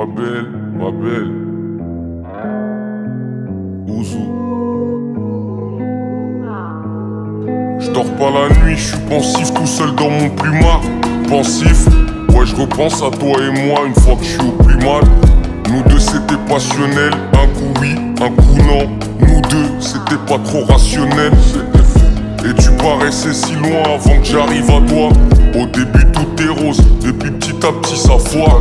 ma belle, ma belle. Ouzou. Je dors pas la nuit, je suis pensif tout seul dans mon plumard. Pensif, ouais je repense à toi et moi une fois que je suis au plus mal. Nous deux c'était passionnel, un coup oui, un coup non. Nous deux c'était pas trop rationnel. Et tu paraissais si loin avant que j'arrive à toi. Au début tout est rose, et puis petit à petit ça foire.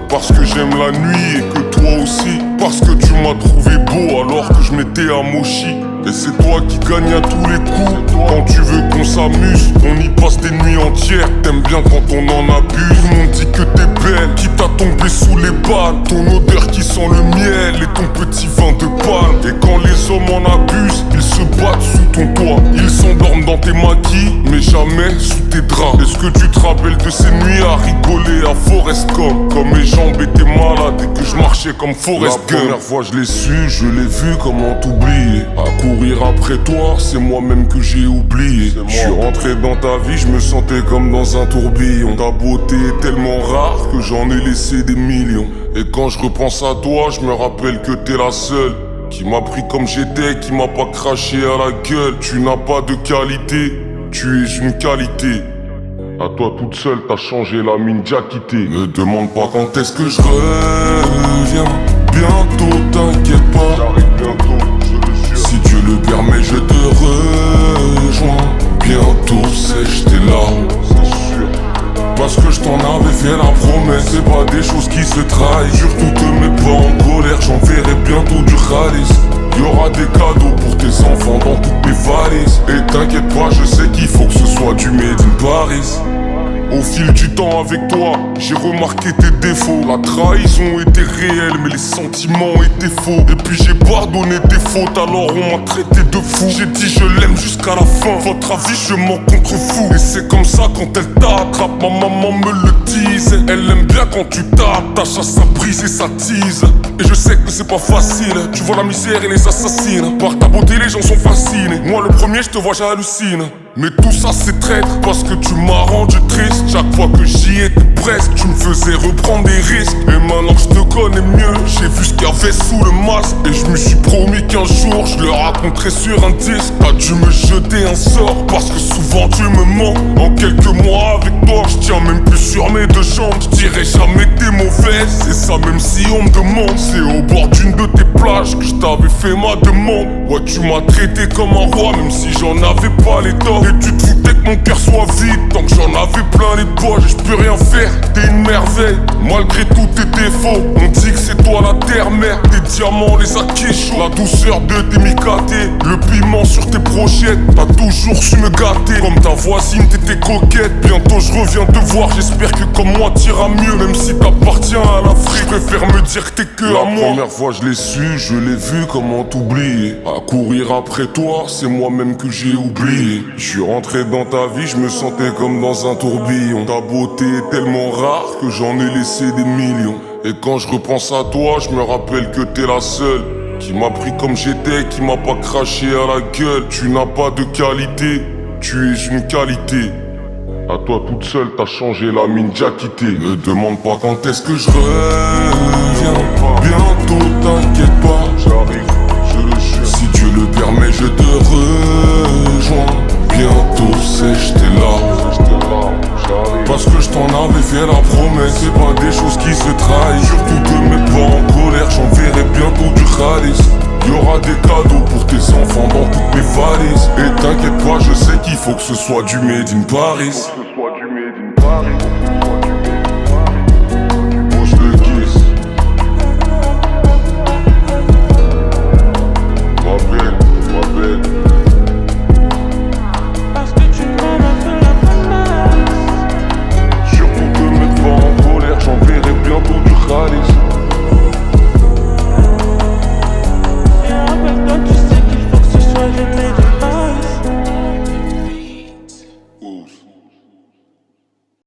Parce que j'aime la nuit et que toi aussi. Parce que tu m'as trouvé beau alors que je m'étais amochi. Et c'est toi qui gagne à tous les coups. Quand tu veux qu'on s'amuse, on y passe des nuits entières. T'aimes bien quand on en abuse. Tout le monde dit que t'es belle, quitte à tomber sous les balles. Ton odeur qui sent le miel et ton petit vin de palme. Et quand les hommes en abusent, ils se battent sous ton toit. Ils s'endorment dans tes maquis, mais jamais sous tes draps. Est-ce que tu te rappelles de ces nuits à rigoler à Forest Gump? Quand mes jambes étaient malades et que je marchais comme Forest Gump. La première fois je l'ai su, je l'ai vu, comment t'oublier. À courir après toi, c'est moi-même que j'ai oublié. Je suis rentré dans ta vie, je me sentais comme dans un tourbillon. Ta beauté est tellement rare que j'en ai laissé des millions. Et quand je repense à toi, je me rappelle que t'es la seule qui m'a pris comme j'étais, qui m'a pas craché à la gueule. Tu n'as pas de qualité, tu es une qualité. À toi toute seule, t'as changé la mine, déjà quitté. Me demande pas quand est-ce que je reviens. Bientôt, t'inquiète pas. J'arrive bientôt, je le jure. Si Dieu le permet, je te rejoins. Bientôt, sèche tes larmes. C'est sûr. Parce que je t'en avais fait la promesse. C'est pas des choses qui se trahissent. Surtout te mets pas en colère, j'enverrai bientôt du Khalis. Y'aura des cadeaux pour tes enfants dans toutes mes valises. Et t'inquiète pas, je sais qu'il faut que ce soit du Made in Paris. Au fil du temps avec toi, j'ai remarqué tes défauts. La trahison était réelle, mais les sentiments étaient faux. Et puis j'ai pardonné tes fautes, alors on m'a traité de fou. J'ai dit je l'aime jusqu'à la fin, votre avis je m'en contrefous. Et c'est comme ça quand elle t'attrape, ma maman me le disait. Elle aime bien quand tu t'attaches à sa prise et sa tease. Et je sais que c'est pas facile, tu vois la misère et les assassines. Par ta beauté les gens sont fascinés. Moi le premier je te vois j'hallucine. Mais tout ça c'est traître parce que tu m'as rendu triste. Chaque fois que j'y étais presque, tu me faisais reprendre des risques. Et maintenant que je te connais mieux, j'ai vu ce qu'il y avait sous le masque. Et je me suis promis qu'un jour je le raconterai sur un disque. T'as dû me jeter un sort parce que souvent tu me mens. En quelques mois avec toi, je tiens même plus sur mes deux jambes. Je dirais jamais t'es mauvaise, c'est ça même si on me demande. C'est au bord d'une de tes plages que je t'avais fait ma demande. Ouais tu m'as traité comme un roi même si j'en avais pas les torts. Et tu te foutais que mon cœur soit vide tant que j'en avais plein les poches. Je peux rien faire, t'es une merveille malgré tous tes défauts. On dit que c'est toi la terre-mère, tes diamants les a chauds. La douceur de tes micatés, le piment sur tes brochettes. T'as toujours su me gâter, comme ta voisine t'étais coquette. Bientôt je reviens te voir, j'espère que comme moi t'iras mieux. Même si t'appartiens à l'Afrique, je préfère me dire que t'es que à moi. La première fois je l'ai su, je l'ai vu, comment t'oublier. À courir après toi, c'est moi-même que j'ai oublié. Je suis rentré dans ta vie, je me sentais comme dans un tourbillon. Ta beauté est tellement rare que j'en ai laissé des millions. Et quand je repense à toi, je me rappelle que t'es la seule qui m'a pris comme j'étais, qui m'a pas craché à la gueule. Tu n'as pas de qualité, tu es une qualité. À toi toute seule, t'as changé la mine, déjà quitté. Me demande pas quand est-ce que je reviens. Bientôt, t'inquiète pas, j'arrive, je le jure. Si Dieu le permet, je te rejoins. Bientôt, sèche tes larmes. Parce que je t'en avais fait la promesse. C'est pas des choses qui se trahissent. Surtout te mets pas en colère, j'enverrai bientôt du Khalis. Y'aura des cadeaux pour tes enfants dans toutes mes valises. Et t'inquiète pas, je sais qu'il faut que ce soit du Made in Paris.